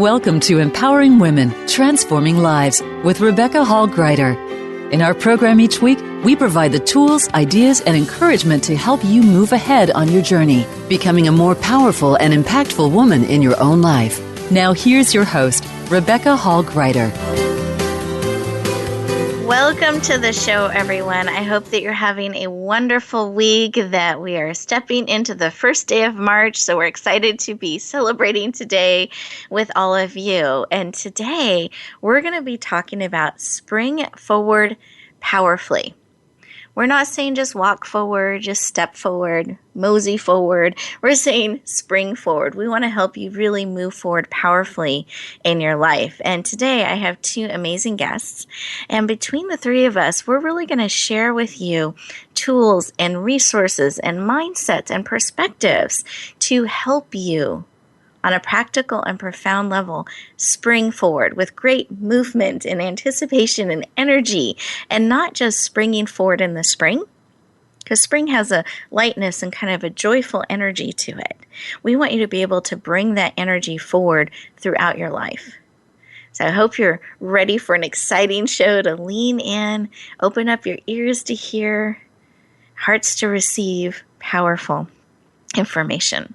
Welcome to Empowering Women, Transforming Lives with Rebecca Hall Gruyter. In our program each week, we provide the tools, ideas, and encouragement to help you move ahead on your journey, becoming a more powerful and impactful woman in your own life. Now here's your host, Rebecca Hall Gruyter. Welcome to the show, everyone. I hope that you're having a wonderful week, that we are stepping into the first day of March. So we're excited to be celebrating today with all of you. And today we're going to be talking about spring forward powerfully. We're not saying just walk forward, just step forward, mosey forward. We're saying spring forward. We want to help you really move forward powerfully in your life. And today I have two amazing guests. And between the three of us, we're really going to share with you tools and resources and mindsets and perspectives to help you on a practical and profound level, spring forward with great movement and anticipation and energy, and not just springing forward in the spring, because spring has a lightness and kind of a joyful energy to it. We want you to be able to bring that energy forward throughout your life. So I hope you're ready for an exciting show to lean in, open up your ears to hear, hearts to receive powerful information.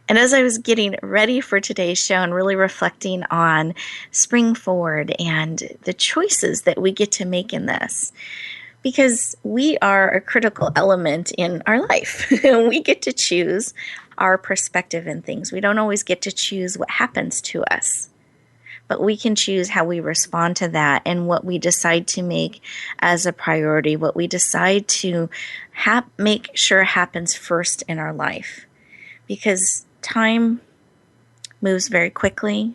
And as I was getting ready for today's show and really reflecting on spring forward and the choices that we get to make in this, because we are a critical element in our life. We get to choose our perspective in things. We don't always get to choose what happens to us, but we can choose how we respond to that and what we decide to make as a priority, what we decide to make sure happens first in our life. Because time moves very quickly.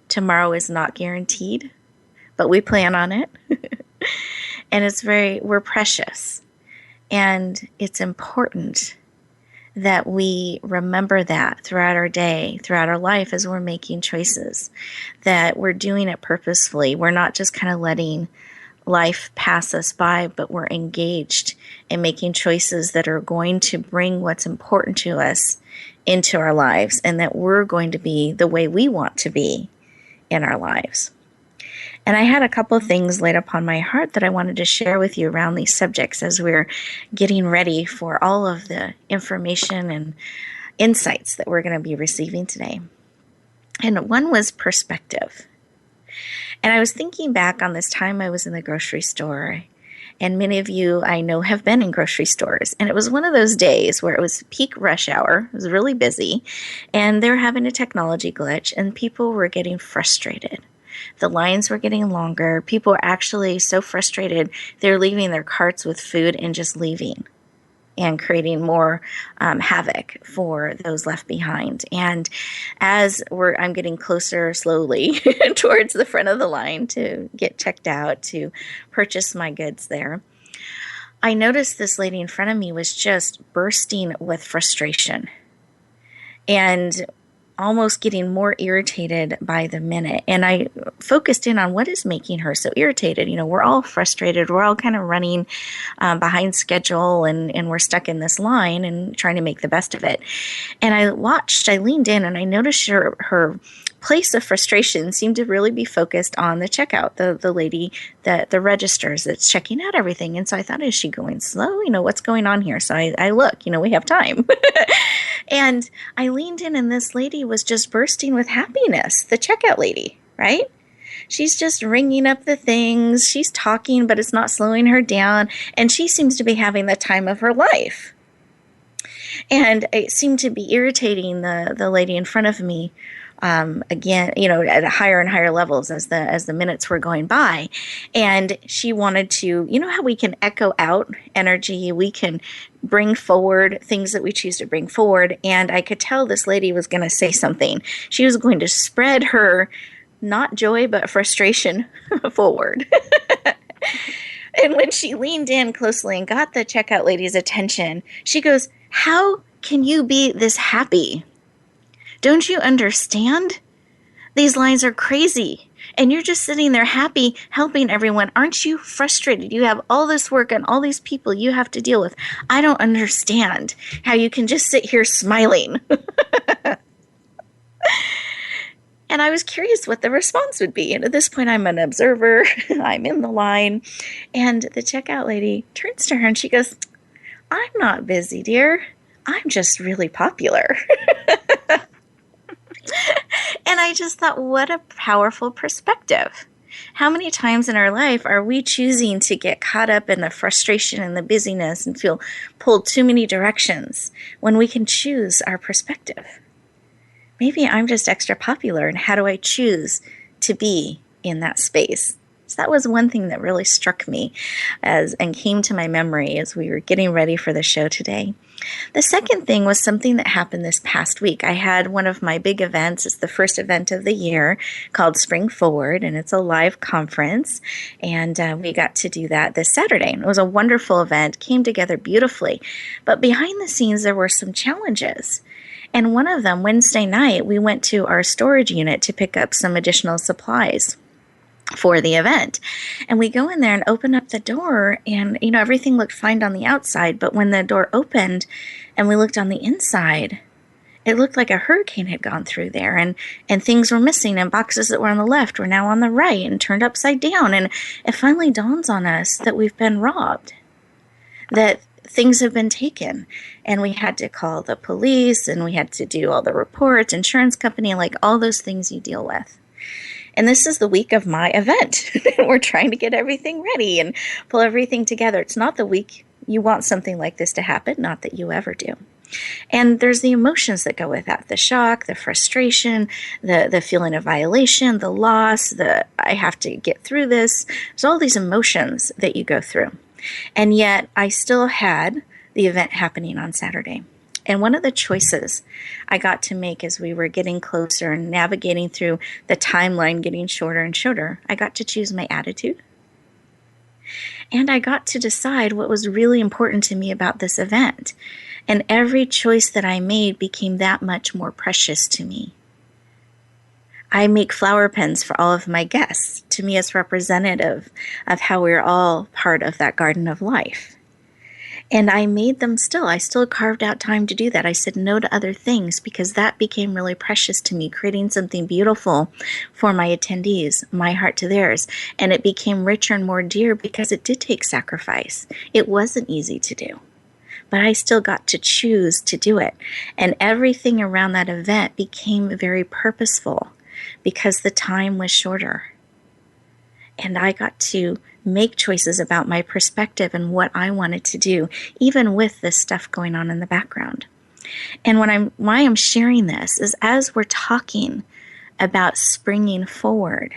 Tomorrow is not guaranteed, but we plan on it. And we're precious. And it's important that we remember that throughout our day, throughout our life as we're making choices, that we're doing it purposefully. We're not just kind of letting life pass us by, but we're engaged in making choices that are going to bring what's important to us into our lives, and that we're going to be the way we want to be in our lives. And I had a couple of things laid upon my heart that I wanted to share with you around these subjects as we're getting ready for all of the information and insights that we're going to be receiving today. And one was perspective. And I was thinking back on this time I was in the grocery store. And many of you I know have been in grocery stores. And it was one of those days where it was peak rush hour. It was really busy. And they were having a technology glitch and people were getting frustrated. The lines were getting longer. People were actually so frustrated, they're leaving their carts with food and just leaving and creating more havoc for those left behind. And as I'm getting closer slowly towards the front of the line to get checked out to purchase my goods there, I noticed this lady in front of me was just bursting with frustration and almost getting more irritated by the minute. And I focused in on what is making her so irritated. You know, we're all frustrated. We're all kind of running behind schedule and we're stuck in this line and trying to make the best of it. And I leaned in and I noticed her place of frustration seemed to really be focused on the checkout, the lady, the registers that's checking out everything. And so I thought, is she going slow? You know, what's going on here? So I look, we have time. And I leaned in and this lady was just bursting with happiness, the checkout lady, right? She's just ringing up the things. She's talking, but it's not slowing her down. And she seems to be having the time of her life. And it seemed to be irritating the lady in front of me. Again, at higher and higher levels as the minutes were going by. And she wanted to, how we can echo out energy, we can bring forward things that we choose to bring forward. And I could tell this lady was going to say something. She was going to spread her, not joy, but frustration forward. And when she leaned in closely and got the checkout lady's attention, she goes, "How can you be this happy? Don't you understand? These lines are crazy. And you're just sitting there happy, helping everyone. Aren't you frustrated? You have all this work and all these people you have to deal with. I don't understand how you can just sit here smiling." And I was curious what the response would be. And at this point, I'm an observer. I'm in the line. And the checkout lady turns to her and she goes, "I'm not busy, dear. I'm just really popular." And I just thought, what a powerful perspective. How many times in our life are we choosing to get caught up in the frustration and the busyness and feel pulled too many directions when we can choose our perspective? Maybe I'm just extra popular, and how do I choose to be in that space? So that was one thing that really struck me and came to my memory as we were getting ready for the show today. The second thing was something that happened this past week. I had one of my big events. It's the first event of the year called Spring Forward, and it's a live conference. And we got to do that this Saturday. It was a wonderful event, came together beautifully. But behind the scenes, there were some challenges. And one of them, Wednesday night, we went to our storage unit to pick up some additional supplies for the event. And we go in there and open up the door, and everything looked fine on the outside, but when the door opened and we looked on the inside, it looked like a hurricane had gone through there, and things were missing, and boxes that were on the left were now on the right and turned upside down. And it finally dawns on us that we've been robbed, that things have been taken, and we had to call the police, and we had to do all the reports, insurance company, like all those things you deal with. And this is the week of my event. We're trying to get everything ready and pull everything together. It's not the week you want something like this to happen, not that you ever do. And there's the emotions that go with that, the shock, the frustration, the feeling of violation, the loss, I have to get through this. There's all these emotions that you go through. And yet I still had the event happening on Saturday. And one of the choices I got to make as we were getting closer and navigating through the timeline getting shorter and shorter, I got to choose my attitude. And I got to decide what was really important to me about this event. And every choice that I made became that much more precious to me. I make flower pens for all of my guests. To me, it's representative of how we're all part of that garden of life. And I made them still. I still carved out time to do that. I said no to other things because that became really precious to me, creating something beautiful for my attendees, my heart to theirs. And it became richer and more dear because it did take sacrifice. It wasn't easy to do, but I still got to choose to do it. And everything around that event became very purposeful because the time was shorter. And I got to make choices about my perspective and what I wanted to do, even with this stuff going on in the background. And why I'm sharing this is as we're talking about springing forward,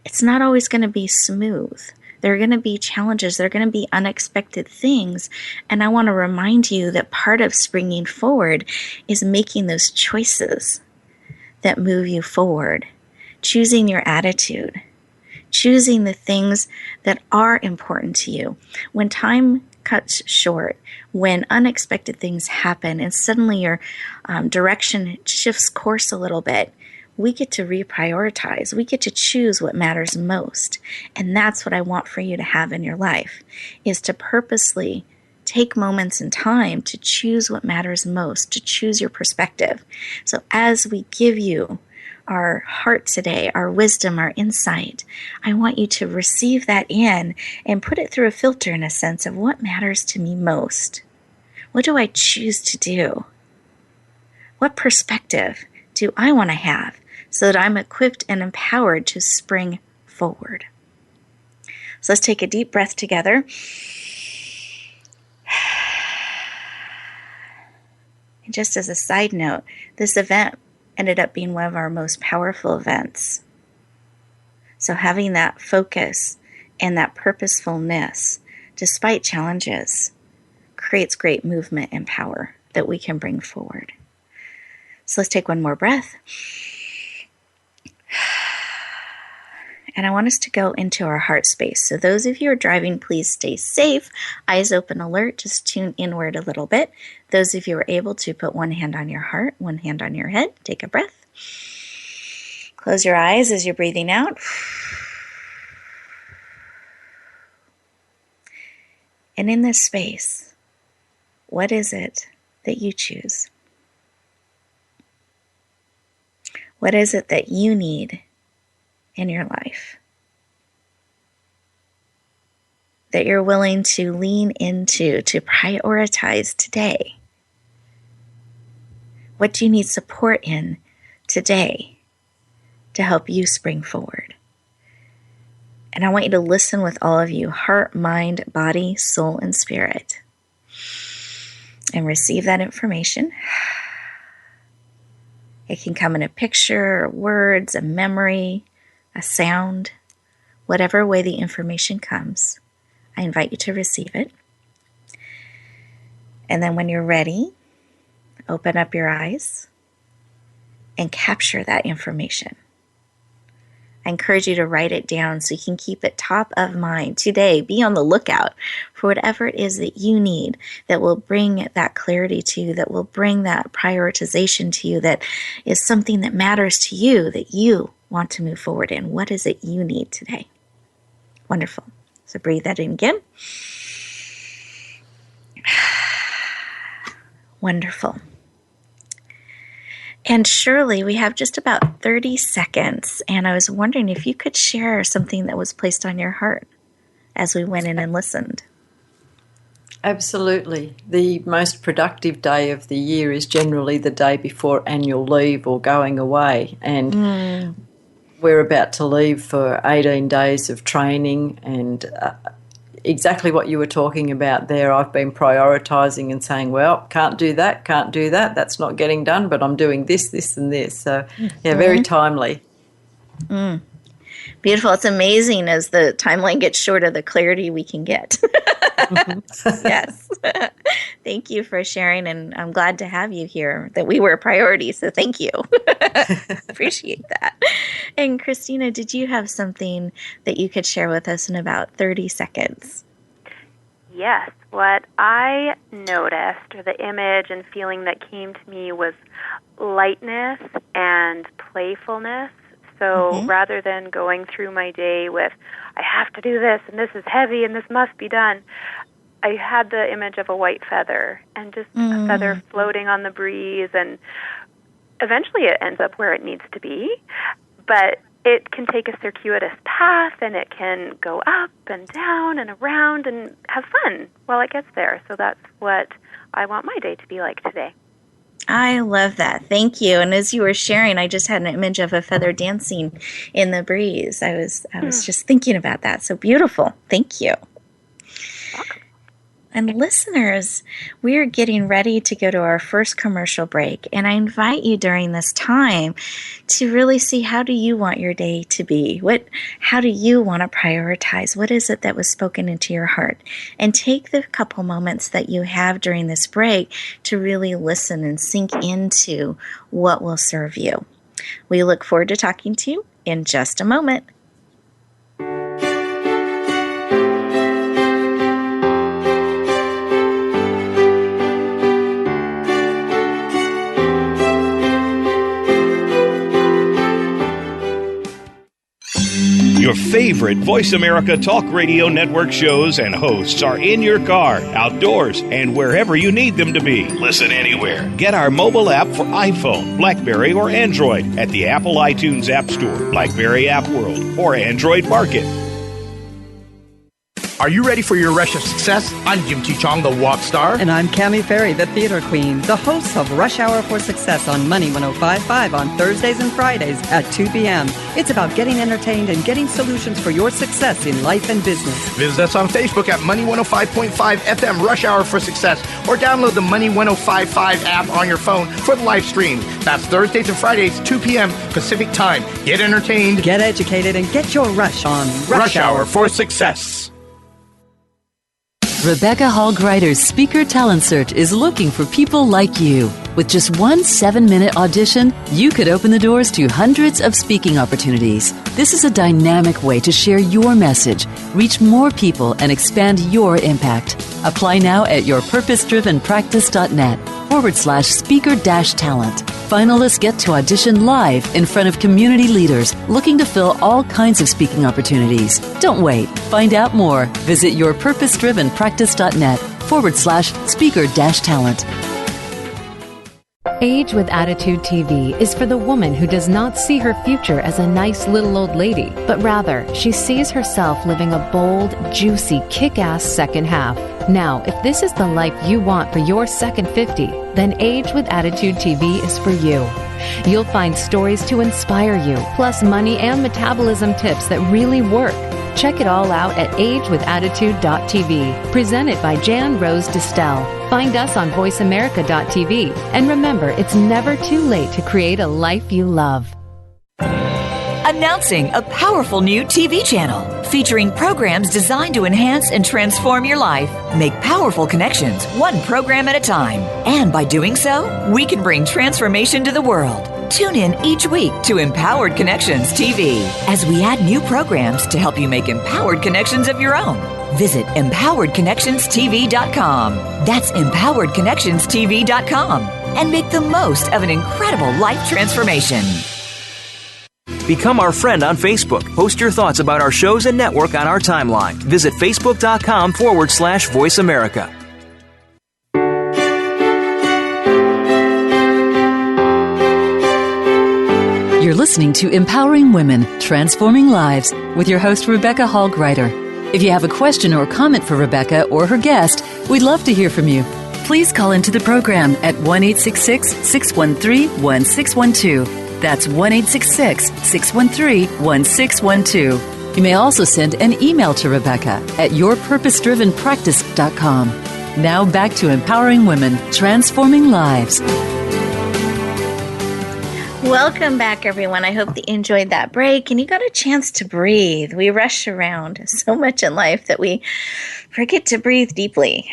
it's not always going to be smooth. There are going to be challenges. There are going to be unexpected things. And I want to remind you that part of springing forward is making those choices that move you forward, choosing your attitude, choosing the things that are important to you. When time cuts short, when unexpected things happen and suddenly your direction shifts course a little bit, we get to reprioritize. We get to choose what matters most. And that's what I want for you to have in your life, is to purposely take moments in time to choose what matters most, to choose your perspective. So as we give you our heart today, our wisdom, our insight, I want you to receive that in and put it through a filter in a sense of what matters to me most. What do I choose to do? What perspective do I want to have so that I'm equipped and empowered to spring forward? So let's take a deep breath together. And just as a side note, this event ended up being one of our most powerful events. So having that focus and that purposefulness, despite challenges, creates great movement and power that we can bring forward. So let's take one more breath. And I want us to go into our heart space. So those of you who are driving, please stay safe. Eyes open, alert. Just tune inward a little bit. Those of you who are able to put one hand on your heart, one hand on your head. Take a breath. Close your eyes as you're breathing out. And in this space, what is it that you choose? What is it that you need in your life that you're willing to lean into, to prioritize today? What do you need support in today to help you spring forward? And I want you to listen with all of you, heart, mind, body, soul, and spirit, and receive that information. It can come in a picture, words, a memory, a sound, whatever way the information comes. I invite you to receive it. And then when you're ready, open up your eyes and capture that information. I encourage you to write it down so you can keep it top of mind today. Be on the lookout for whatever it is that you need that will bring that clarity to you, that will bring that prioritization to you, that is something that matters to you, that you want to move forward in. What is it you need today? Wonderful. So breathe that in again. Wonderful. And Shirley, we have just about 30 seconds, and I was wondering if you could share something that was placed on your heart as we went in and listened. Absolutely. The most productive day of the year is generally the day before annual leave or going away, and we're about to leave for 18 days of training, and exactly what you were talking about there. I've been prioritising and saying, well, can't do that, that's not getting done, but I'm doing this, this and this. So, yeah, very timely. Beautiful. It's amazing as the timeline gets shorter, the clarity we can get. Yes. Thank you for sharing, and I'm glad to have you here, that we were a priority, so thank you. Appreciate that. And Christina, did you have something that you could share with us in about 30 seconds? Yes. What I noticed, or the image and feeling that came to me, was lightness and playfulness. So rather than going through my day with, I have to do this, and this is heavy, and this must be done, I had the image of a white feather, and just a feather floating on the breeze, and eventually it ends up where it needs to be, but it can take a circuitous path, and it can go up and down and around and have fun while it gets there. So that's what I want my day to be like today. I love that. Thank you. And as you were sharing, I just had an image of a feather dancing in the breeze. I was just thinking about that. So beautiful. Thank you. And listeners, we are getting ready to go to our first commercial break. And I invite you during this time to really see, how do you want your day to be? How do you want to prioritize? What is it that was spoken into your heart? And take the couple moments that you have during this break to really listen and sink into what will serve you. We look forward to talking to you in just a moment. Your favorite Voice America Talk Radio Network shows and hosts are in your car, outdoors, and wherever you need them to be. Listen anywhere. Get our mobile app for iPhone, BlackBerry, or Android at the Apple iTunes App Store, BlackBerry App World, or Android Market. Are you ready for your rush of success? I'm Jim T. Chong, the walk star. And I'm Cammie Ferry, the theater queen, the host of Rush Hour for Success on Money 105.5 on Thursdays and Fridays at 2 p.m. It's about getting entertained and getting solutions for your success in life and business. Visit us on Facebook at Money 105.5 FM Rush Hour for Success, or download the Money 105.5 app on your phone for the live stream. That's Thursdays and Fridays, 2 p.m. Pacific Time. Get entertained, get educated, and get your rush on Rush Hour for Success. Rebecca Hall Gruyter's Speaker Talent Search is looking for people like you. With just one 7-minute audition, you could open the doors to hundreds of speaking opportunities. This is a dynamic way to share your message, reach more people, and expand your impact. Apply now at yourpurposedrivenpractice.net/speaker-talent. Finalists get to audition live in front of community leaders looking to fill all kinds of speaking opportunities. Don't wait. Find out more. Visit yourpurposedrivenpractice.net/speaker-talent. Age with Attitude TV is for the woman who does not see her future as a nice little old lady, but rather she sees herself living a bold, juicy, kick-ass second half. Now, if this is the life you want for your second 50, then Age with Attitude TV is for you. You'll find stories to inspire you, plus money and metabolism tips that really work. Check it all out at agewithattitude.tv, presented by Jan Rose Distel. Find us on voiceamerica.tv, and remember, it's never too late to create a life you love. Announcing a powerful new TV channel featuring programs designed to enhance and transform your life. Make powerful connections, one program at a time. And by doing so, we can bring transformation to the world. Tune in each week to Empowered Connections TV as we add new programs to help you make empowered connections of your own. Visit empoweredconnectionstv.com. That's empoweredconnectionstv.com, and make the most of an incredible life transformation. Become our friend on Facebook. Post your thoughts about our shows and network on our timeline. Visit facebook.com/Voice America. You're listening to Empowering Women, Transforming Lives with your host, Rebecca Hall Gruyter. If you have a question or comment for Rebecca or her guest, we'd love to hear from you. Please call into the program at 1-866-613-1612. That's 1-866-613-1612. You may also send an email to Rebecca at yourpurposedrivenpractice.com. Now back to Empowering Women, Transforming Lives. Welcome back, everyone. I hope that you enjoyed that break and you got a chance to breathe. We rush around so much in life that we forget to breathe deeply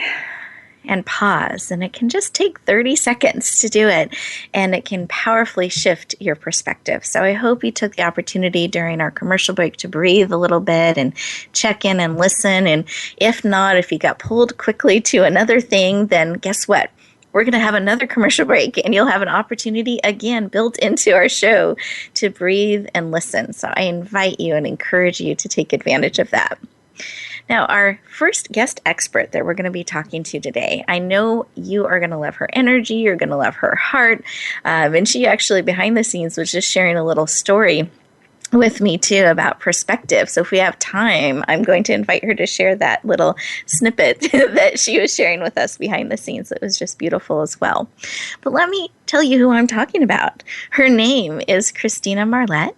and pause. And it can just take 30 seconds to do it, and it can powerfully shift your perspective. So I hope you took the opportunity during our commercial break to breathe a little bit and check in and listen. And if not, if you got pulled quickly to another thing, then guess what? We're going to have another commercial break, and you'll have an opportunity again built into our show to breathe and listen. So I invite you and encourage you to take advantage of that. Now, our first guest expert that we're going to be talking to today, I know you are going to love her energy, you're going to love her heart, and she actually, behind the scenes, was just sharing a little story with me too about perspective. So if we have time, I'm going to invite her to share that little snippet that she was sharing with us behind the scenes. It was just beautiful as well. But let me tell you who I'm talking about. Her name is Christina Marlett,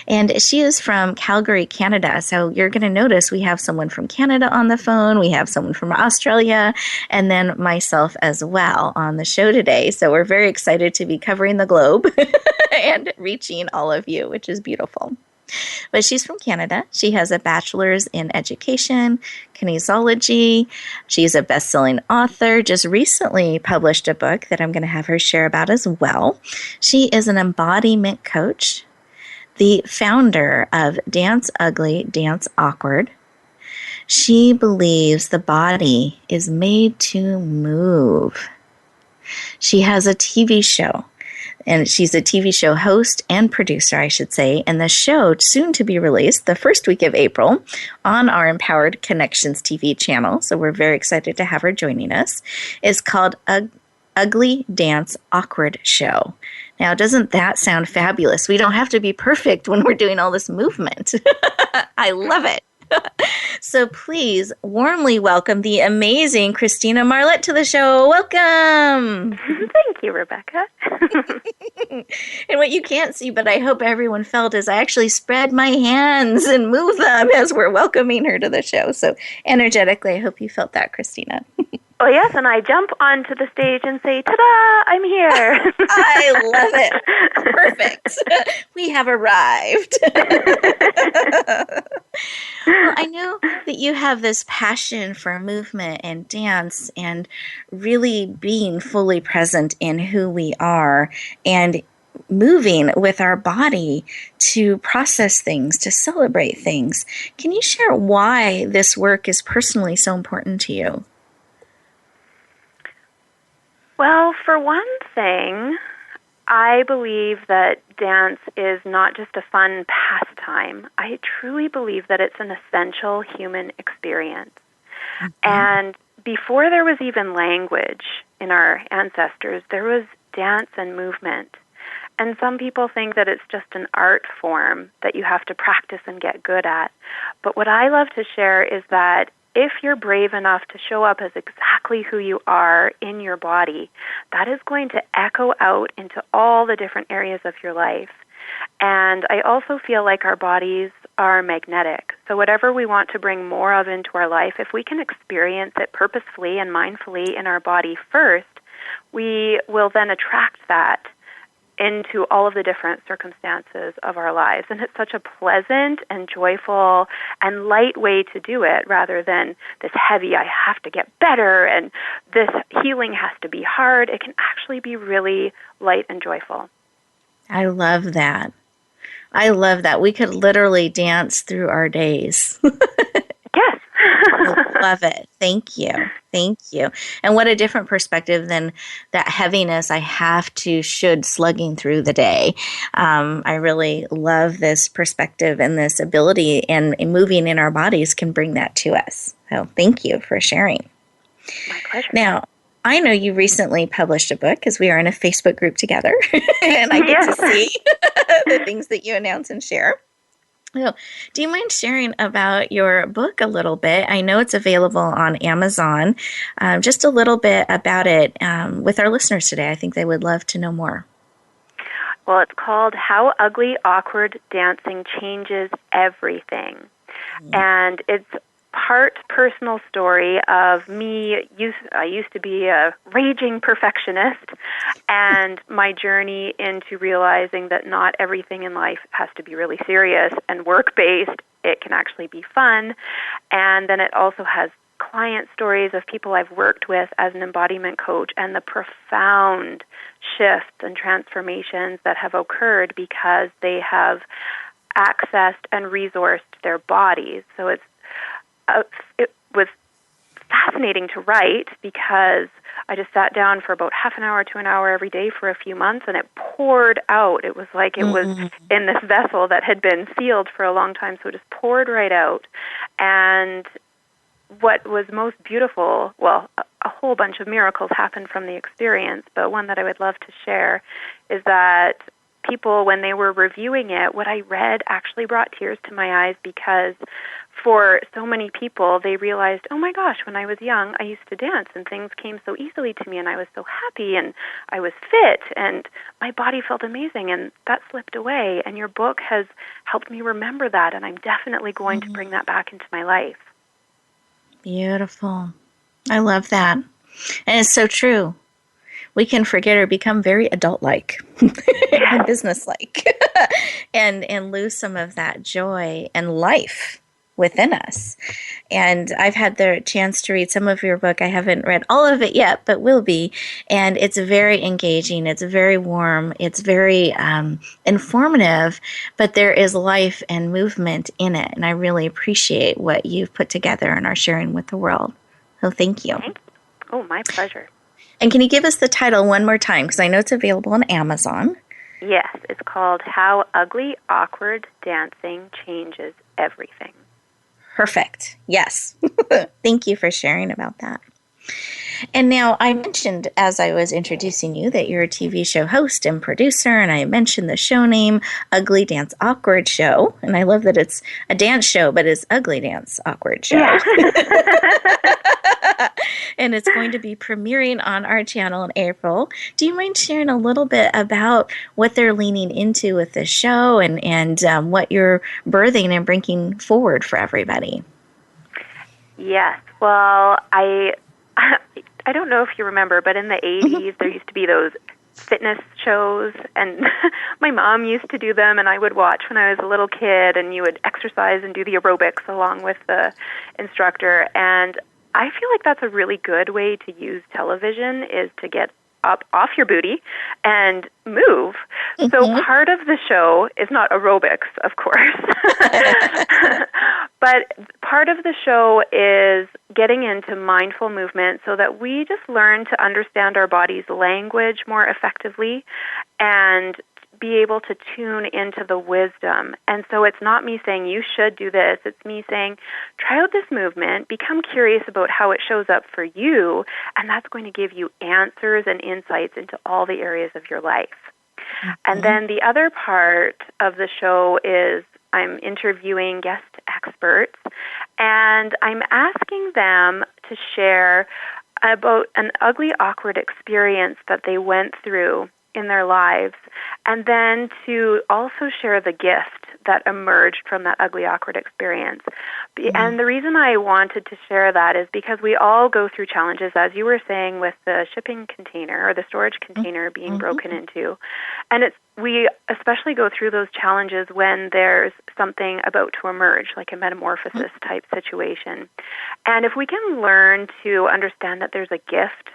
and she is from Calgary, Canada. So you're going to notice we have someone from Canada on the phone, we have someone from Australia, and then myself as well on the show today. So we're very excited to be covering the globe and reaching all of you, which is beautiful. But she's from Canada. She has a bachelor's in education, kinesiology. She's a best-selling author, just recently published a book that I'm going to have her share about as well. She is an embodiment coach, the founder of Dance Ugly, Dance Awkward. She believes the body is made to move. She has a TV show, and she's a TV show host and producer, I should say, and the show, soon to be released the first week of April on our Empowered Connections TV channel, so we're very excited to have her joining us, is called Ugly Dance Awkward Show. Now, doesn't that sound fabulous? We don't have to be perfect when we're doing all this movement. I love it. So please warmly welcome the amazing Christina Marlett to the show. Welcome. Thank you, Rebecca. And what you can't see, but I hope everyone felt, is I actually spread my hands and move them as we're welcoming her to the show. So energetically, I hope you felt that, Christina. Oh, yes, and I jump onto the stage and say, ta-da, I'm here. I love it. Perfect. We have arrived. Well, I know that you have this passion for movement and dance and really being fully present in who we are and moving with our body to process things, to celebrate things. Can you share why this work is personally so important to you? Well, for one thing, I believe that dance is not just a fun pastime. I truly believe that it's an essential human experience. Mm-hmm. And before there was even language in our ancestors, there was dance and movement. And some people think that it's just an art form that you have to practice and get good at. But what I love to share is that if you're brave enough to show up as exactly who you are in your body, that is going to echo out into all the different areas of your life. And I also feel like our bodies are magnetic. So whatever we want to bring more of into our life, if we can experience it purposefully and mindfully in our body first, we will then attract that into all of the different circumstances of our lives. And it's such a pleasant and joyful and light way to do it, rather than this heavy, I have to get better, and this healing has to be hard. It can actually be really light and joyful. I love that. I love that. We could literally dance through our days. Yes. Love it. Thank you. Thank you. And what a different perspective than that heaviness I have to, should, slugging through the day. I really love this perspective, and this ability, and moving in our bodies can bring that to us. So thank you for sharing. My pleasure. Now, I know you recently published a book, because we are in a Facebook group together, and I get to see the things that you announce and share. So, do you mind sharing about your book a little bit? I know it's available on Amazon. Just a little bit about it with our listeners today. I think they would love to know more. Well, it's called How Ugly, Awkward Dancing Changes Everything. And it's part personal story of me. I used to be a raging perfectionist, and my journey into realizing that not everything in life has to be really serious and work-based. It can actually be fun. And then it also has client stories of people I've worked with as an embodiment coach, and the profound shifts and transformations that have occurred because they have accessed and resourced their bodies. So it was fascinating to write, because I just sat down for about half an hour to an hour every day for a few months, and it poured out. It was like it was in this vessel that had been sealed for a long time, so it just poured right out. And what was most beautiful, well, a whole bunch of miracles happened from the experience, but one that I would love to share is that people, when they were reviewing it, what I read actually brought tears to my eyes, because for so many people, they realized, oh my gosh, when I was young, I used to dance and things came so easily to me, and I was so happy, and I was fit, and my body felt amazing, and that slipped away. And your book has helped me remember that, and I'm definitely going to bring that back into my life. Beautiful. I love that. And it's so true. We can forget or become very adult-like and business-like and lose some of that joy and life within us. And I've had the chance to read some of your book. I haven't read all of it yet, but will be. And it's very engaging. It's very warm. It's very informative, but there is life and movement in it. And I really appreciate what you've put together and are sharing with the world. So thank you. Oh, my pleasure. And can you give us the title one more time? Because I know it's available on Amazon. Yes, it's called How Ugly, Awkward Dancing Changes Everything. Perfect. Yes. Thank you for sharing about that. And now, I mentioned as I was introducing you that you're a TV show host and producer, and I mentioned the show name, Ugly Dance Awkward Show. And I love that it's a dance show, but it's Ugly Dance Awkward Show. Yeah. And it's going to be premiering on our channel in April. Do you mind sharing a little bit about what they're leaning into with this show, and what you're birthing and bringing forward for everybody? Yes. Well, I don't know if you remember, but in the 80s, there used to be those fitness shows, and my mom used to do them, and I would watch when I was a little kid, and you would exercise and do the aerobics along with the instructor. And I feel like that's a really good way to use television, is to get up off your booty and move. Mm-hmm. So part of the show is not aerobics, of course, but part of the show is getting into mindful movement so that we just learn to understand our body's language more effectively and be able to tune into the wisdom. And so it's not me saying you should do this. It's me saying try out this movement, become curious about how it shows up for you, and that's going to give you answers and insights into all the areas of your life. Mm-hmm. And then the other part of the show is I'm interviewing guest experts, and I'm asking them to share about an ugly, awkward experience that they went through in their lives, and then to also share the gift that emerged from that ugly, awkward experience. Mm-hmm. And the reason I wanted to share that is because we all go through challenges, as you were saying, with the shipping container or the storage container being mm-hmm. broken into. And we especially go through those challenges when there's something about to emerge, like a metamorphosis type situation. And if we can learn to understand that there's a gift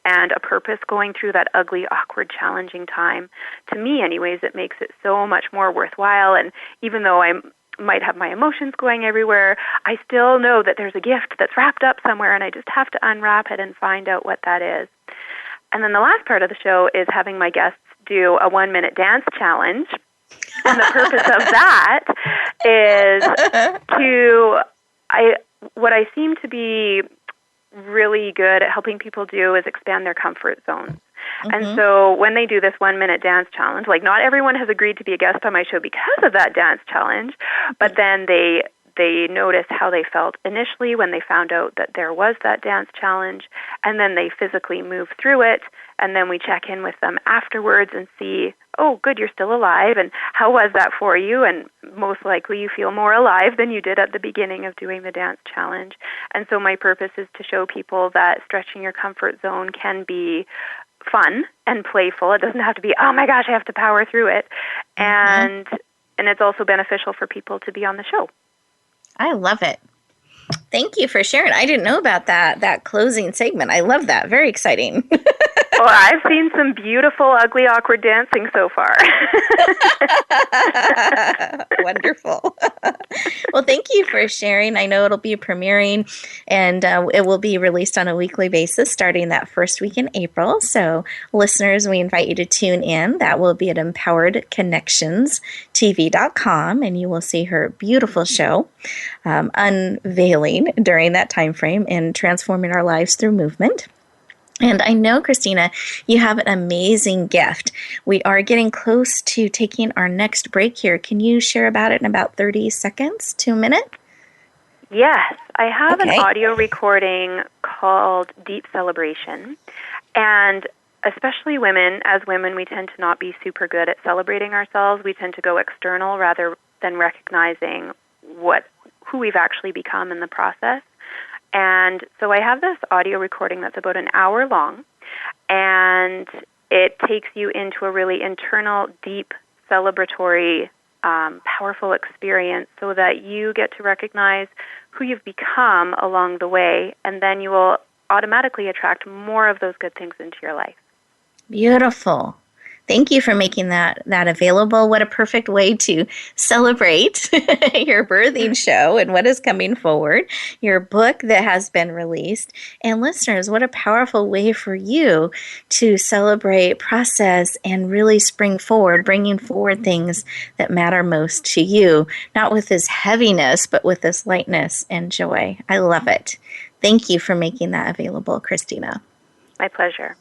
and a purpose going through that ugly, awkward, challenging time, to me anyways, it makes it so much more worthwhile. And even though I might have my emotions going everywhere, I still know that there's a gift that's wrapped up somewhere, and I just have to unwrap it and find out what that is. And then the last part of the show is having my guests do a 1-minute dance challenge. And the purpose of that is what I seem to be really good at helping people do is expand their comfort zones. Mm-hmm. And so when they do this 1-minute dance challenge, like not everyone has agreed to be a guest on my show because of that dance challenge, but then they notice how they felt initially when they found out that there was that dance challenge, and then they physically move through it, and then we check in with them afterwards and see, oh, good, you're still alive, and how was that for you? And most likely you feel more alive than you did at the beginning of doing the dance challenge. And so my purpose is to show people that stretching your comfort zone can be fun and playful. It doesn't have to be, oh my gosh, I have to power through it. Mm-hmm. And it's also beneficial for people to be on the show. I love it. Thank you for sharing. I didn't know about that closing segment. I love that. Very exciting. Well, I've seen some beautiful, ugly, awkward dancing so far. Wonderful. Well, thank you for sharing. I know it'll be premiering, and it will be released on a weekly basis starting that first week in April. So listeners, we invite you to tune in. That will be at empoweredconnectionstv.com, and you will see her beautiful show unveiling during that time frame and transforming our lives through movement. And I know, Christina, you have an amazing gift. We are getting close to taking our next break here. Can you share about it in about 30 seconds to a minute? Yes. I have an audio recording called Deep Celebration. And especially women, as women, we tend to not be super good at celebrating ourselves. We tend to go external rather than recognizing who we've actually become in the process. And so I have this audio recording that's about an hour long, and it takes you into a really internal, deep, celebratory, powerful experience so that you get to recognize who you've become along the way, and then you will automatically attract more of those good things into your life. Beautiful. Thank you for making that available. What a perfect way to celebrate your birthing show and what is coming forward, your book that has been released. And listeners, what a powerful way for you to celebrate, process, and really spring forward, bringing forward things that matter most to you, not with this heaviness, but with this lightness and joy. I love it. Thank you for making that available, Christina. My pleasure.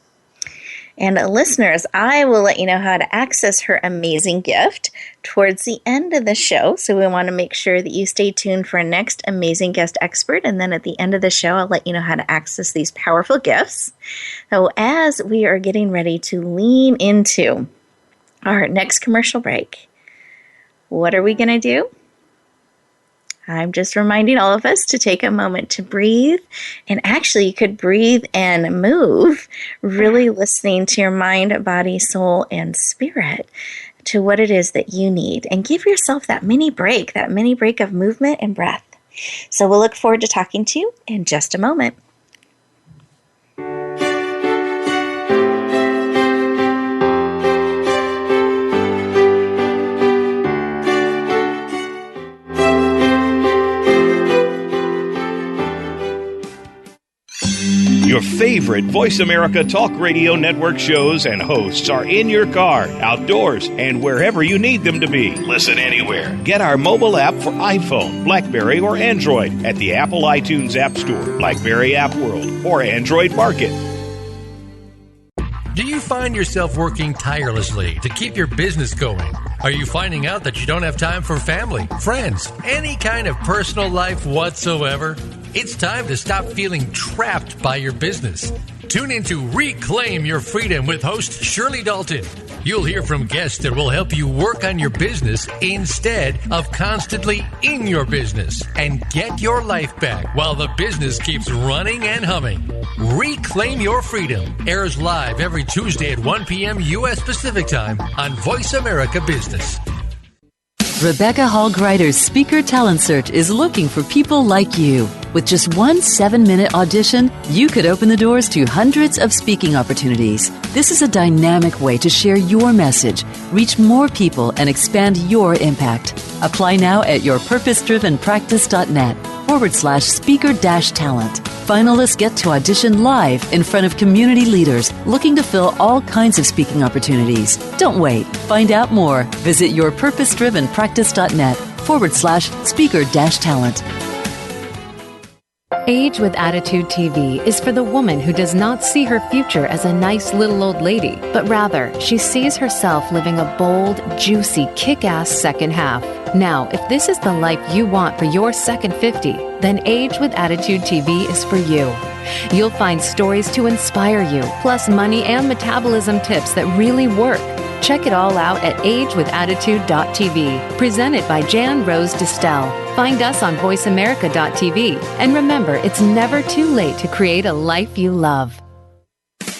And listeners, I will let you know how to access her amazing gift towards the end of the show. So we want to make sure that you stay tuned for our next amazing guest expert. And then at the end of the show, I'll let you know how to access these powerful gifts. So as we are getting ready to lean into our next commercial break, what are we going to do? I'm just reminding all of us to take a moment to breathe. And actually, you could breathe and move, really listening to your mind, body, soul, and spirit, to what it is that you need. And give yourself that mini break of movement and breath. So we'll look forward to talking to you in just a moment. Your favorite favorite Voice America Talk Radio Network shows and hosts are in your car, outdoors, and wherever you need them to be. Listen anywhere. Get our mobile app for iPhone, BlackBerry, or Android at the Apple iTunes App Store, BlackBerry App World, or Android Market. Do you find yourself working tirelessly to keep your business going? Are you finding out that you don't have time for family, friends, any kind of personal life whatsoever? It's time to stop feeling trapped by your business. Tune in to Reclaim Your Freedom with host Shirley Dalton. You'll hear from guests that will help you work on your business instead of constantly in your business and get your life back while the business keeps running and humming. Reclaim Your Freedom airs live every Tuesday at 1 p.m. U.S. Pacific Time on Voice America Business. Rebecca Hall Gruyter's Speaker Talent Search is looking for people like you. With just one 7-minute audition, you could open the doors to hundreds of speaking opportunities. This is a dynamic way to share your message, reach more people, and expand your impact. Apply now at yourpurposedrivenpractice.net/speaker-talent. Finalists get to audition live in front of community leaders looking to fill all kinds of speaking opportunities. Don't wait. Find out more. Visit yourpurposedrivenpractice.net/speaker-talent. Age with Attitude TV is for the woman who does not see her future as a nice little old lady, but rather she sees herself living a bold, juicy, kick-ass second half. Now, if this is the life you want for your second 50, then Age with Attitude TV is for you. You'll find stories to inspire you, plus money and metabolism tips that really work. Check it all out at agewithattitude.tv, presented by Jan Rose Distel. Find us on voiceamerica.tv. And remember, it's never too late to create a life you love.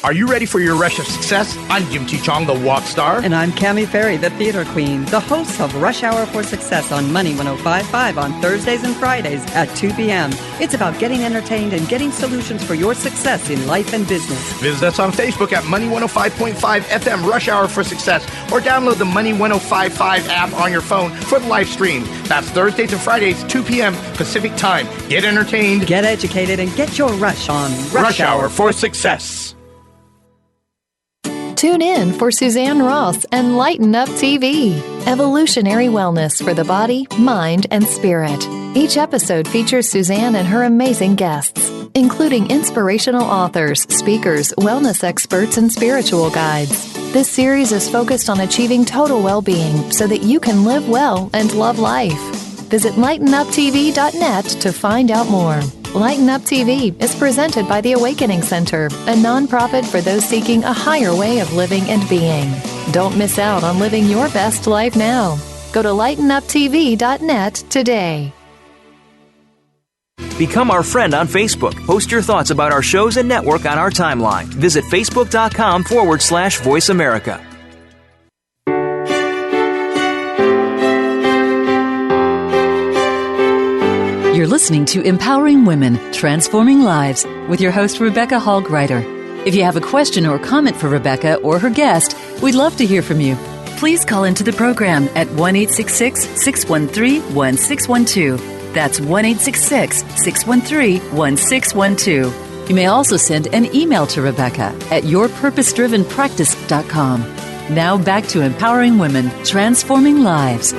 Are you ready for your rush of success? I'm Jim T. Chong, the walk star. And I'm Cammie Ferry, the theater queen, the host of Rush Hour for Success on Money 105.5 on Thursdays and Fridays at 2 p.m. It's about getting entertained and getting solutions for your success in life and business. Visit us on Facebook at Money 105.5 FM Rush Hour for Success, or download the Money 105.5 app on your phone for the live stream. That's Thursdays and Fridays, 2 p.m. Pacific Time. Get entertained, get educated, and get your rush on Rush Hour for Success. Tune in for Suzanne Ross and Lighten Up TV, evolutionary wellness for the body, mind, and spirit. Each episode features Suzanne and her amazing guests, including inspirational authors, speakers, wellness experts, and spiritual guides. This series is focused on achieving total well-being so that you can live well and love life. Visit lightenuptv.net to find out more. Lighten Up TV is presented by the Awakening Center, a nonprofit for those seeking a higher way of living and being. Don't miss out on living your best life now. Go to lightenuptv.net today. Become our friend on Facebook. Post your thoughts about our shows and network on our timeline. Visit facebook.com/Voice America. You're listening to Empowering Women, Transforming Lives with your host, Rebecca Hall Gruyter. If you have a question or comment for Rebecca or her guest, we'd love to hear from you. Please call into the program at 1-866-613-1612. That's 1-866-613-1612. You may also send an email to Rebecca at yourpurposedrivenpractice.com. Now back to Empowering Women, Transforming Lives.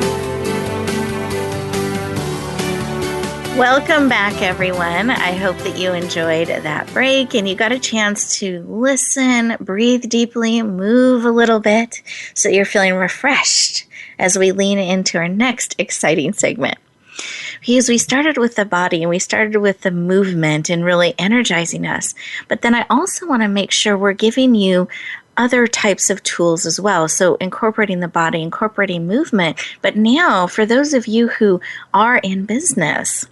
Welcome back, everyone. I hope that you enjoyed that break and you got a chance to listen, breathe deeply, move a little bit so you're feeling refreshed as we lean into our next exciting segment. Because we started with the body and we started with the movement and really energizing us. But then I also want to make sure we're giving you other types of tools as well. So incorporating the body, incorporating movement. But now for those of you who are in business,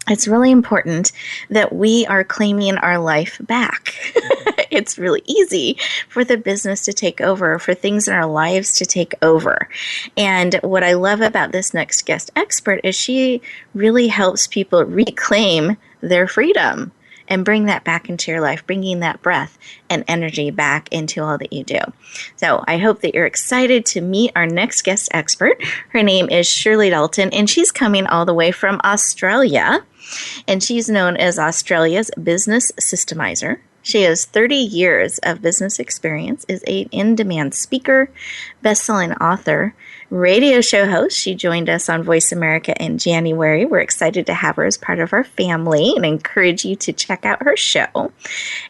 it's really important that we are claiming our life back. It's really easy for the business to take over, for things in our lives to take over. And what I love about this next guest expert is she really helps people reclaim their freedom and bring that back into your life, bringing that breath and energy back into all that you do. So I hope that you're excited to meet our next guest expert. Her name is Shirley Dalton, and she's coming all the way from Australia. And she's known as Australia's business systemizer, She has 30 years of business experience, is an in-demand speaker, best-selling author, radio show host. She joined us on Voice America in January. We're excited to have her as part of our family and encourage you to check out her show.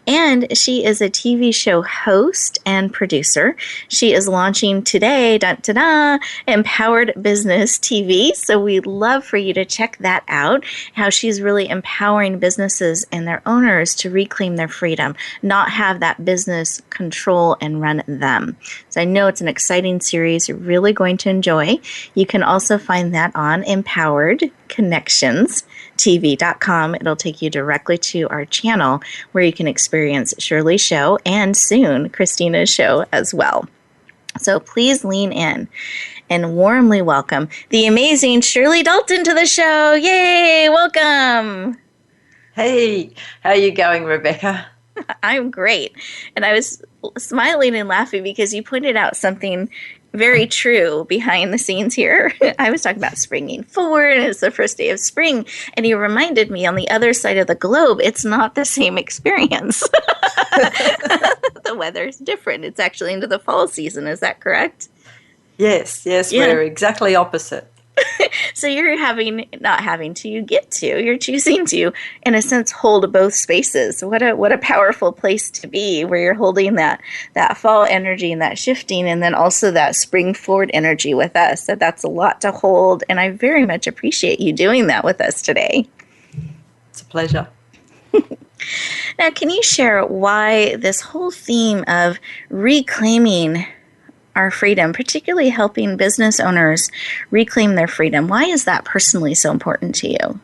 And she is a TV show host and producer. She is launching today, Empowered Business TV. So we'd love for you to check that out, how she's really empowering businesses and their owners to reclaim their freedom, not have that business control and run them. So I know it's an exciting series you're really going to enjoy. You can also find that on empoweredconnectionstv.com. It'll take you directly to our channel where you can experience Shirley's show and soon Christina's show as well. So please lean in and warmly welcome the amazing Shirley Dalton to the show. Yay! Welcome! Hey, how are you going, Rebecca? I'm great. And I was smiling and laughing because you pointed out something very true behind the scenes here. I was talking about springing forward, and it's the first day of spring, and you reminded me on the other side of the globe, it's not the same experience. The weather's different. It's actually into the fall season. Is that correct? Yes, yeah. We're exactly opposite. So you're you're choosing to, in a sense, hold both spaces. What a powerful place to be, where you're holding that fall energy and that shifting, and then also that spring forward energy with us. So that's a lot to hold, and I very much appreciate you doing that with us today. It's a pleasure. Now, can you share why this whole theme of reclaiming our freedom, particularly helping business owners reclaim their freedom, why is that personally so important to you?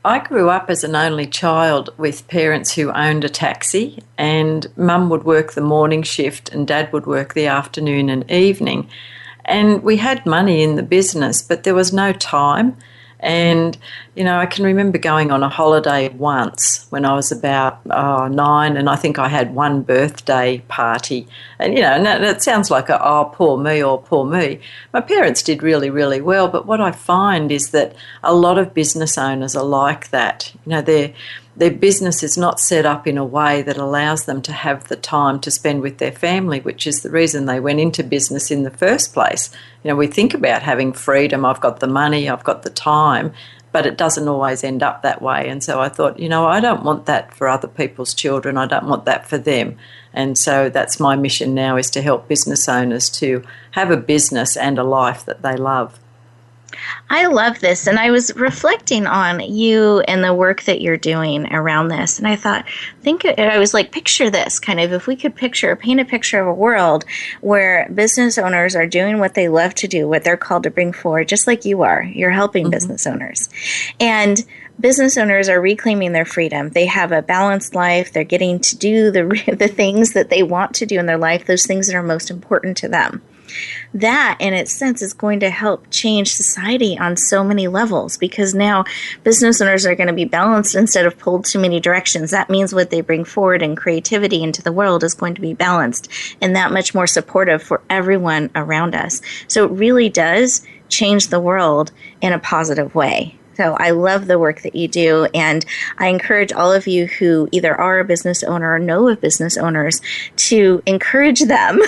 I grew up as an only child with parents who owned a taxi, and Mum would work the morning shift and Dad would work the afternoon and evening. And we had money in the business, but there was no time. And, I can remember going on a holiday once when I was about 9, and I think I had one birthday party. And, and it sounds like poor me or poor me. My parents did really, really well, but what I find is that a lot of business owners are like that. Their business is not set up in a way that allows them to have the time to spend with their family, which is the reason they went into business in the first place. We think about having freedom. I've got the money, I've got the time, but it doesn't always end up that way. And so I thought, I don't want that for other people's children. I don't want that for them. And so that's my mission now, is to help business owners to have a business and a life that they love. I love this, and I was reflecting on you and the work that you're doing around this, and I thought, picture this, kind of, if we could paint a picture of a world where business owners are doing what they love to do, what they're called to bring forward, just like you are. You're helping business owners. And business owners are reclaiming their freedom. They have a balanced life. They're getting to do the things that they want to do in their life, those things that are most important to them. That, in its sense, is going to help change society on so many levels, because now business owners are going to be balanced instead of pulled too many directions. That means what they bring forward in creativity into the world is going to be balanced and that much more supportive for everyone around us. So it really does change the world in a positive way. So I love the work that you do, and I encourage all of you who either are a business owner or know of business owners to encourage them,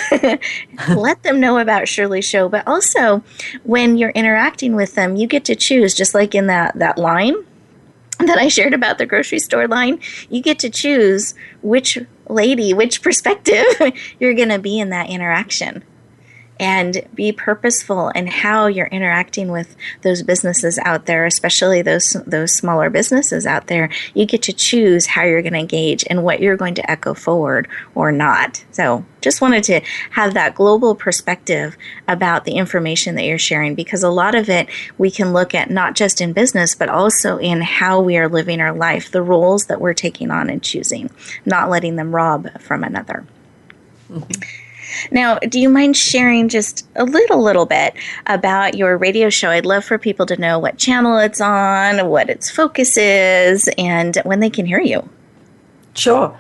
let them know about Shirley's show, but also when you're interacting with them, you get to choose, just like in that line that I shared about the grocery store line, you get to choose which perspective you're going to be in that interaction. And be purposeful in how you're interacting with those businesses out there, especially those smaller businesses out there. You get to choose how you're going to engage and what you're going to echo forward or not. So just wanted to have that global perspective about the information that you're sharing, because a lot of it we can look at not just in business, but also in how we are living our life, the roles that we're taking on and choosing, not letting them rob from another. Mm-hmm. Now, do you mind sharing just a little bit about your radio show? I'd love for people to know what channel it's on, what its focus is, and when they can hear you. Sure.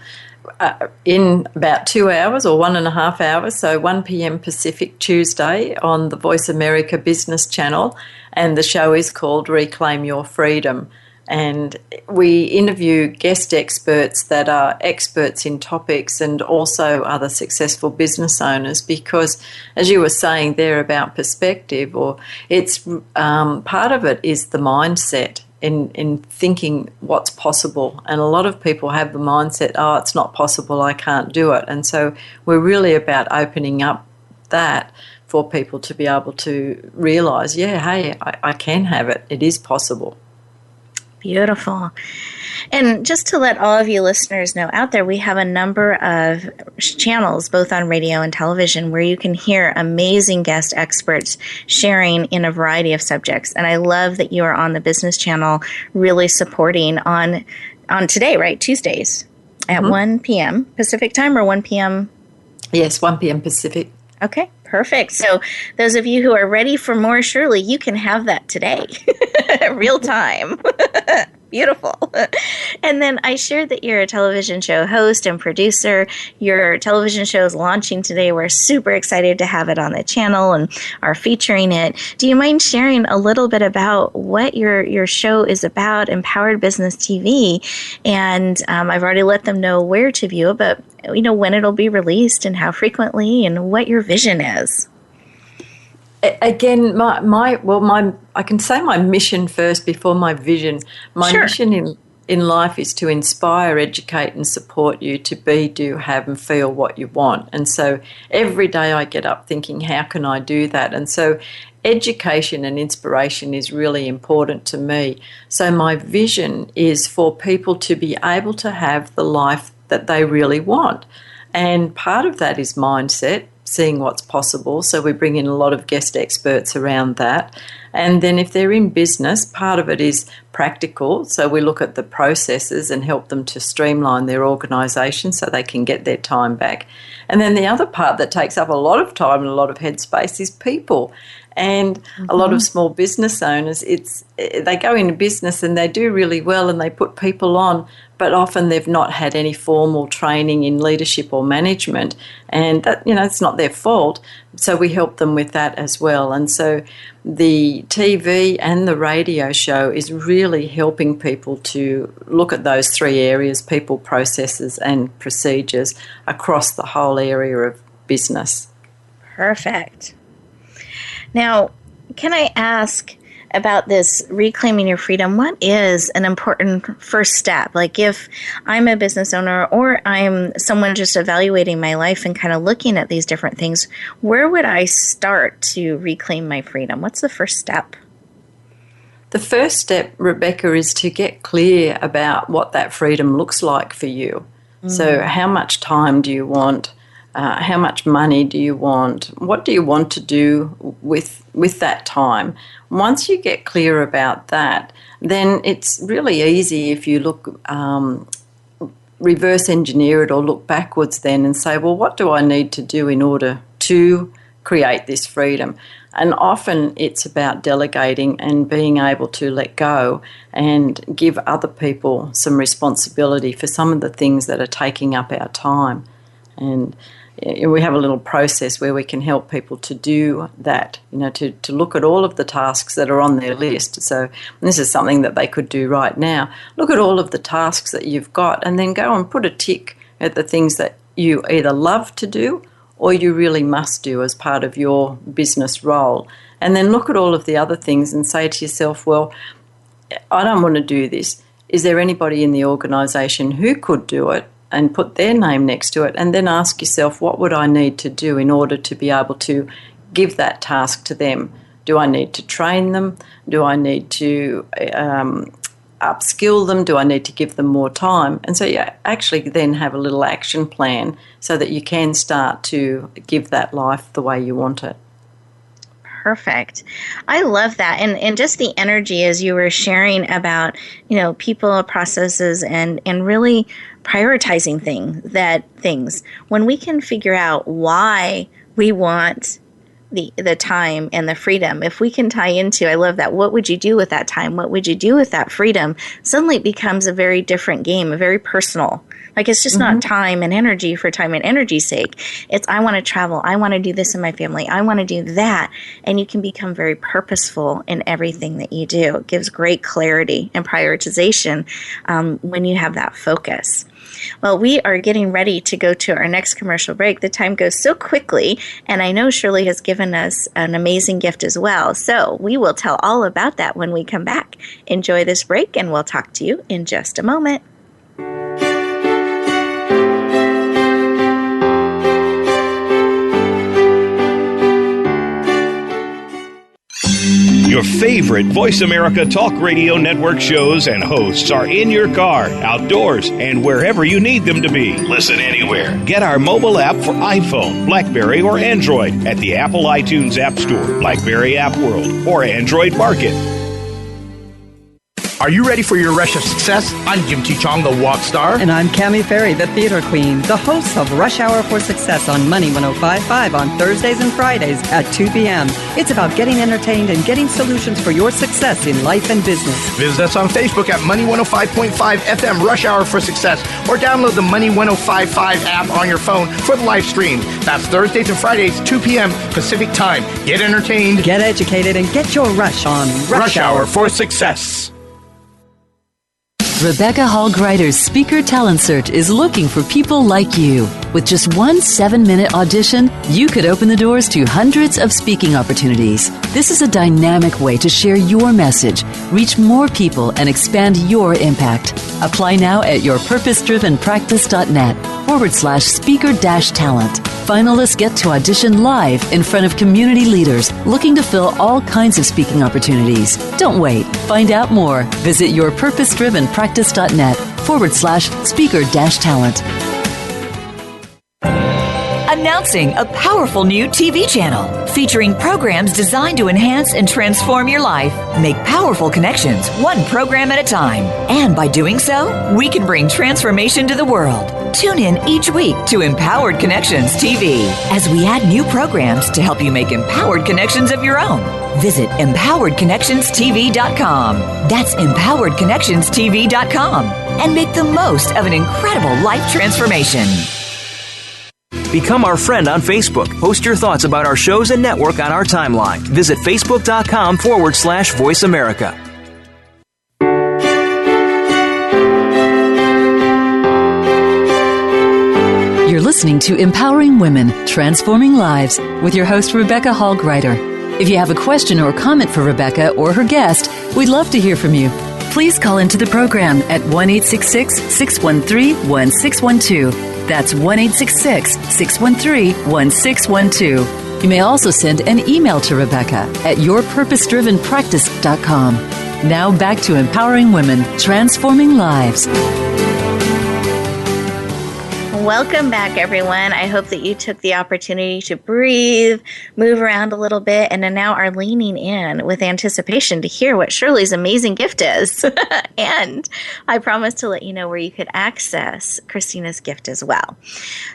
In about 2 hours or 1.5 hours, so 1 p.m. Pacific Tuesday on the Voice America Business Channel, and the show is called Reclaim Your Freedom. And we interview guest experts that are experts in topics and also other successful business owners, because, as you were saying there about perspective, or it's part of it is the mindset in thinking what's possible. And a lot of people have the mindset, oh, it's not possible, I can't do it. And so we're really about opening up that for people to be able to realise, yeah, hey, I can have it. It is possible. Beautiful. And just to let all of you listeners know out there, we have a number of channels, both on radio and television, where you can hear amazing guest experts sharing in a variety of subjects. And I love that you are on the Business Channel really supporting on today, right? Tuesdays at 1 p.m. Pacific time, or 1 p.m.? Yes, 1 p.m. Pacific. Okay, perfect. So those of you who are ready for more Shirley, you can have that today, real time. Beautiful. And then I shared that you're a television show host and producer. Your television show is launching today. We're super excited to have it on the channel and are featuring it. Do you mind sharing a little bit about what your show is about, Empowered Business TV? And I've already let them know where to view it, but when it'll be released and how frequently and what your vision is. Again, I can say my mission first before my vision. My mission in life is to inspire, educate, and support you to be, do, have, and feel what you want. And so every day I get up thinking, how can I do that? And so education and inspiration is really important to me. So my vision is for people to be able to have the life that they really want. And part of that is mindset, seeing what's possible. So we bring in a lot of guest experts around that. And then if they're in business, part of it is practical. So we look at the processes and help them to streamline their organisation so they can get their time back. And then the other part that takes up a lot of time and a lot of headspace is people. And a lot of small business owners, they go into business and they do really well and they put people on, but often they've not had any formal training in leadership or management, and that, it's not their fault. So we help them with that as well. And so the TV and the radio show is really helping people to look at those three areas: people, processes, and procedures across the whole area of business. Perfect. Now, can I ask about this reclaiming your freedom? What is an important first step? Like if I'm a business owner or I'm someone just evaluating my life and kind of looking at these different things, where would I start to reclaim my freedom? What's the first step? The first step, Rebecca, is to get clear about what that freedom looks like for you. So how much time do you want? How much money do you want? What do you want to do with that time? Once you get clear about that, then it's really easy if you look, reverse engineer it or look backwards then and say, well, what do I need to do in order to create this freedom? And often it's about delegating and being able to let go and give other people some responsibility for some of the things that are taking up our time. And we have a little process where we can help people to do that, to look at all of the tasks that are on their list. So this is something that they could do right now. Look at all of the tasks that you've got and then go and put a tick at the things that you either love to do or you really must do as part of your business role. And then look at all of the other things and say to yourself, well, I don't want to do this. Is there anybody in the organisation who could do it? And put their name next to it, and then ask yourself, what would I need to do in order to be able to give that task to them? Do I need to train them? Do I need to upskill them? Do I need to give them more time? And so you actually then have a little action plan so that you can start to give that life the way you want it. Perfect. I love that. And just the energy as you were sharing about, people, processes, and really prioritizing things. When we can figure out why we want the time and the freedom, if we can tie into, I love that, what would you do with that time? What would you do with that freedom? Suddenly it becomes a very different game, a very personal. Like, it's just not time and energy for time and energy's sake. It's, I want to travel. I want to do this in my family. I want to do that. And you can become very purposeful in everything that you do. It gives great clarity and prioritization when you have that focus. Well, we are getting ready to go to our next commercial break. The time goes so quickly, and I know Shirley has given us an amazing gift as well. So we will tell all about that when we come back. Enjoy this break, and we'll talk to you in just a moment. Your favorite Voice America Talk Radio Network shows and hosts are in your car, outdoors, and wherever you need them to be. Listen anywhere. Get our mobile app for iPhone, BlackBerry, or Android at the Apple iTunes App Store, BlackBerry App World, or Android Market. Are you ready for your rush of success? I'm Jim T. Chong, the walk star. And I'm Cammie Ferry, the theater queen, the host of Rush Hour for Success on Money 105.5 on Thursdays and Fridays at 2 p.m. It's about getting entertained and getting solutions for your success in life and business. Visit us on Facebook at Money 105.5 FM Rush Hour for Success, or download the Money 105.5 app on your phone for the live stream. That's Thursdays and Fridays, 2 p.m. Pacific Time. Get entertained, get educated, and get your rush on Rush Hour for Success. Rebecca Hall Gruyter's Speaker Talent Search is looking for people like you. With just one 7-minute audition, you could open the doors to hundreds of speaking opportunities. This is a dynamic way to share your message, reach more people, and expand your impact. Apply now at yourpurposedrivenpractice.net/speaker-talent. Finalists get to audition live in front of community leaders looking to fill all kinds of speaking opportunities. Don't wait. Find out more. Visit yourpurposedrivenpractice.net/speaker-talent. Announcing a powerful new TV channel featuring programs designed to enhance and transform your life. Make powerful connections, one program at a time. And by doing so, we can bring transformation to the world. Tune in each week to Empowered Connections TV as we add new programs to help you make empowered connections of your own. Visit empoweredconnectionstv.com. That's empoweredconnectionstv.com. And make the most of an incredible life transformation. Become our friend on Facebook. Post your thoughts about our shows and network on our timeline. Visit facebook.com/Voice America. You're listening to Empowering Women, Transforming Lives with your host, Rebecca Hall Gruyter. If you have a question or comment for Rebecca or her guest, we'd love to hear from you. Please call into the program at 1-866-613-1612. That's 1-866-613-1612. You may also send an email to Rebecca at yourpurposedrivenpractice.com. Now back to Empowering Women, Transforming Lives. Welcome back, everyone. I hope that you took the opportunity to breathe, move around a little bit, and now are leaning in with anticipation to hear what Shirley's amazing gift is. And I promise to let you know where you could access Christina's gift as well.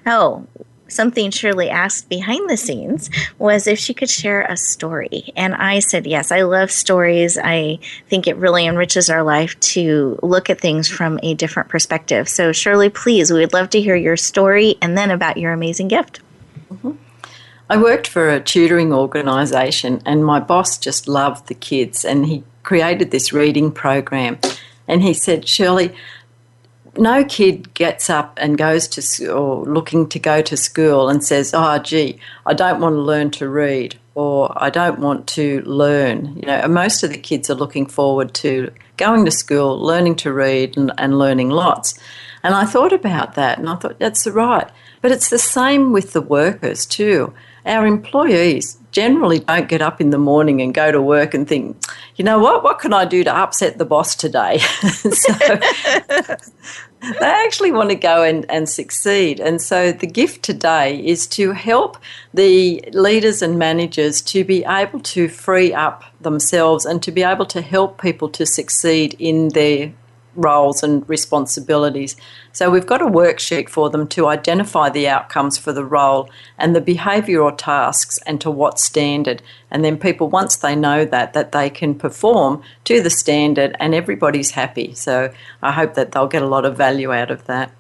Oh, something Shirley asked behind the scenes was if she could share a story. And I said, yes, I love stories. I think it really enriches our life to look at things from a different perspective. So Shirley, please, we would love to hear your story and then about your amazing gift. Mm-hmm. I worked for a tutoring organisation, and my boss just loved the kids, and he created this reading program. And he said, Shirley, no kid gets up and goes to school, looking to go to school, and says, oh, gee, I don't want to learn to read, or I don't want to learn. You know, most of the kids are looking forward to going to school, learning to read, and learning lots. And I thought about that, and I thought, that's right. But it's the same with the workers too. Our employees generally don't get up in the morning and go to work and think, you know what can I do to upset the boss today? So they actually want to go and succeed. And so the gift today is to help the leaders and managers to be able to free up themselves and to be able to help people to succeed in their roles and responsibilities. So we've got a worksheet for them to identify the outcomes for the role and the behavioural tasks and to what standard. And then people, once they know that they can perform to the standard and everybody's happy. So I hope that they'll get a lot of value out of that.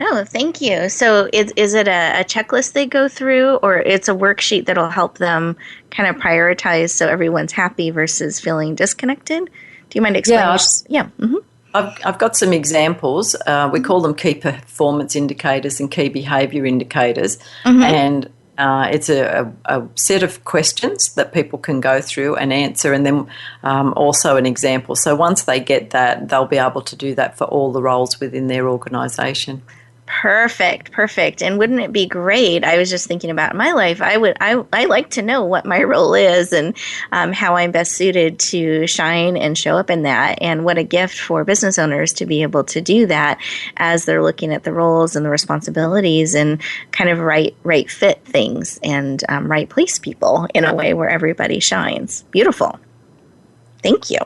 Oh, thank you. So is it a checklist they go through, or it's a worksheet that'll help them kind of prioritize so everyone's happy versus feeling disconnected? Do you mind explaining? Yeah. Mm-hmm. I've got some examples. We call them key performance indicators and key behaviour indicators. Mm-hmm. And it's a set of questions that people can go through and answer, and then also an example. So once they get that, they'll be able to do that for all the roles within their organisation. Perfect. And wouldn't it be great? I was just thinking about my life. I like to know what my role is and how I'm best suited to shine and show up in that. And what a gift for business owners to be able to do that as they're looking at the roles and the responsibilities and kind of right fit things and right place people in a way where everybody shines. Beautiful. Thank you.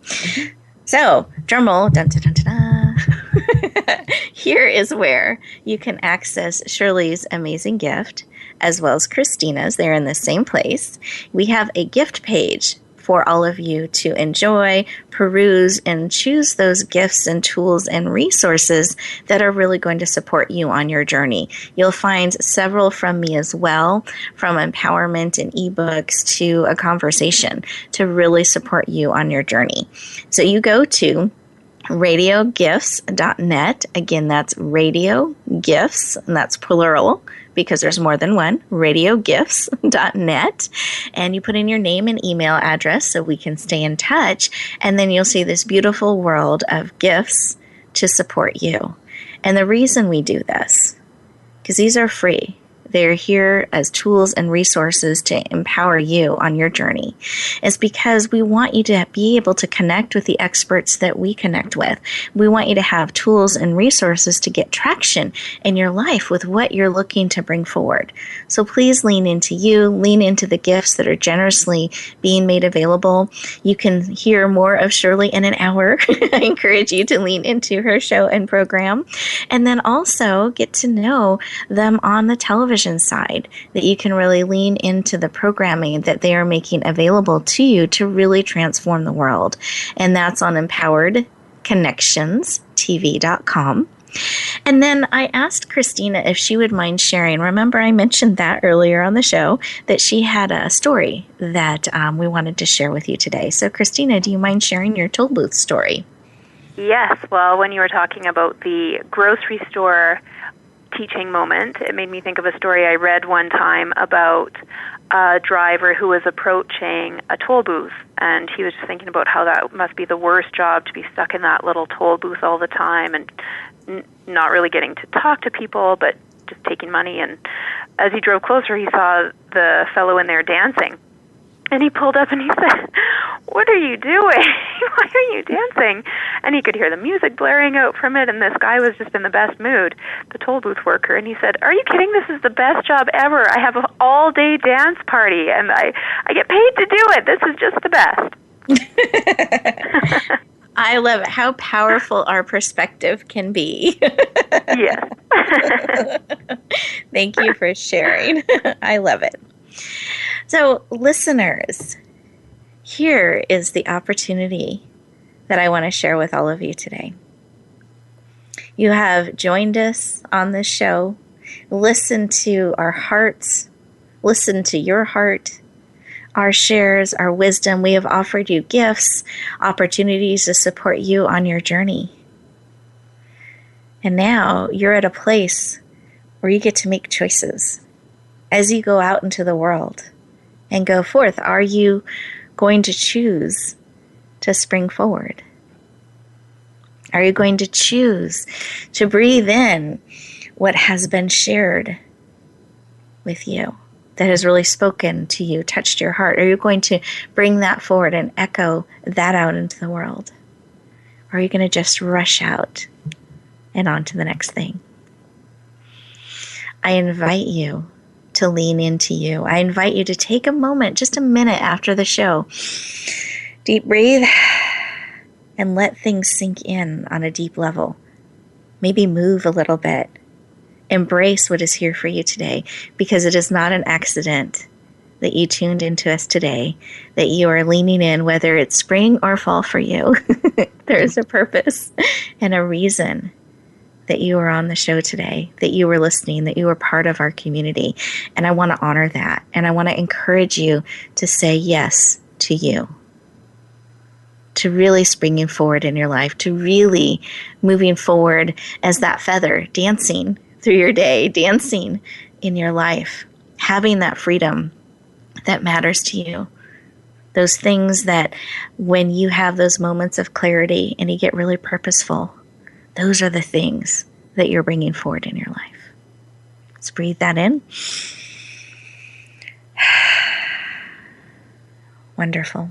Mm-hmm. So, drum roll, dun, dun, dun, dun, dun. Here is where you can access Shirley's amazing gift, as well as Christina's. They're in the same place. We have a gift page for all of you to enjoy, peruse, and choose those gifts and tools and resources that are really going to support you on your journey. You'll find several from me as well, from empowerment and ebooks to a conversation to really support you on your journey. So you go to radiogifts.net. Again, that's radio gifts, and that's plural because there's more than one, radiogifts.net. And you put in your name and email address so we can stay in touch. And then you'll see this beautiful world of gifts to support you. And the reason we do this, because these are free. They're here as tools and resources to empower you on your journey. It's because we want you to be able to connect with the experts that we connect with. We want you to have tools and resources to get traction in your life with what you're looking to bring forward. So please lean into you, lean into the gifts that are generously being made available. You can hear more of Shirley in an hour. I encourage you to lean into her show and program. And then also get to know them on the television side, that you can really lean into the programming that they are making available to you to really transform the world. And that's on empoweredconnectionstv.com. And then I asked Christina if she would mind sharing. Remember, I mentioned that earlier on the show, that she had a story that we wanted to share with you today. So Christina, do you mind sharing your toll booth story? Yes. Well, when you were talking about the grocery store teaching moment, it made me think of a story I read one time about a driver who was approaching a toll booth, and he was just thinking about how that must be the worst job, to be stuck in that little toll booth all the time and not really getting to talk to people, but just taking money. And as he drove closer, he saw the fellow in there dancing. And he pulled up and he said, "What are you doing? Why are you dancing?" And he could hear the music blaring out from it, and this guy was just in the best mood, the toll booth worker. And he said, "Are you kidding? This is the best job ever. I have an all-day dance party, and I get paid to do it. This is just the best." I love it. How powerful our perspective can be. Yes. Thank you for sharing. I love it. So, listeners, here is the opportunity that I want to share with all of you today. You have joined us on this show, listened to our hearts, listened to your heart, our shares, our wisdom. We have offered you gifts, opportunities to support you on your journey. And now you're at a place where you get to make choices as you go out into the world and go forth. Are you going to choose to spring forward? Are you going to choose to breathe in what has been shared with you, that has really spoken to you, touched your heart? Are you going to bring that forward and echo that out into the world? Or are you going to just rush out and on to the next thing? I invite you to lean into you. I invite you to take a moment, just a minute after the show. Deep breathe and let things sink in on a deep level. Maybe move a little bit. Embrace what is here for you today, because it is not an accident that you tuned into us today, that you are leaning in, whether it's spring or fall for you. There is a purpose and a reason that you are on the show today, that you were listening, that you were part of our community. And I want to honor that. And I want to encourage you to say yes to you, to really springing forward in your life, to really moving forward as that feather, dancing through your day, dancing in your life, having that freedom that matters to you. Those things that when you have those moments of clarity and you get really purposeful, those are the things that you're bringing forward in your life. Let's breathe that in. Wonderful.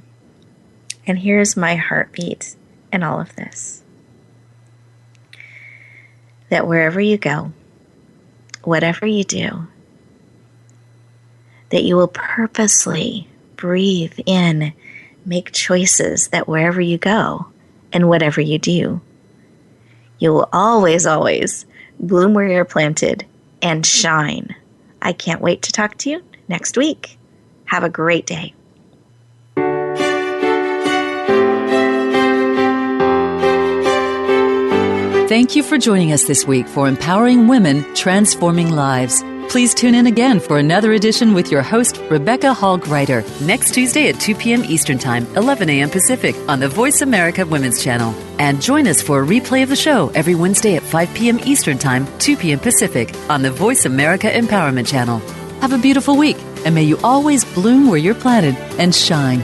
And here's my heartbeat in all of this. That wherever you go, whatever you do, that you will purposely breathe in, make choices that wherever you go and whatever you do, you will always, always bloom where you're planted and shine. I can't wait to talk to you next week. Have a great day. Thank you for joining us this week for Empowering Women, Transforming Lives. Please tune in again for another edition with your host, Rebecca Hall Gruyter, next Tuesday at 2 p.m. Eastern Time, 11 a.m. Pacific on the Voice America Women's Channel. And join us for a replay of the show every Wednesday at 5 p.m. Eastern Time, 2 p.m. Pacific on the Voice America Empowerment Channel. Have a beautiful week, and may you always bloom where you're planted and shine.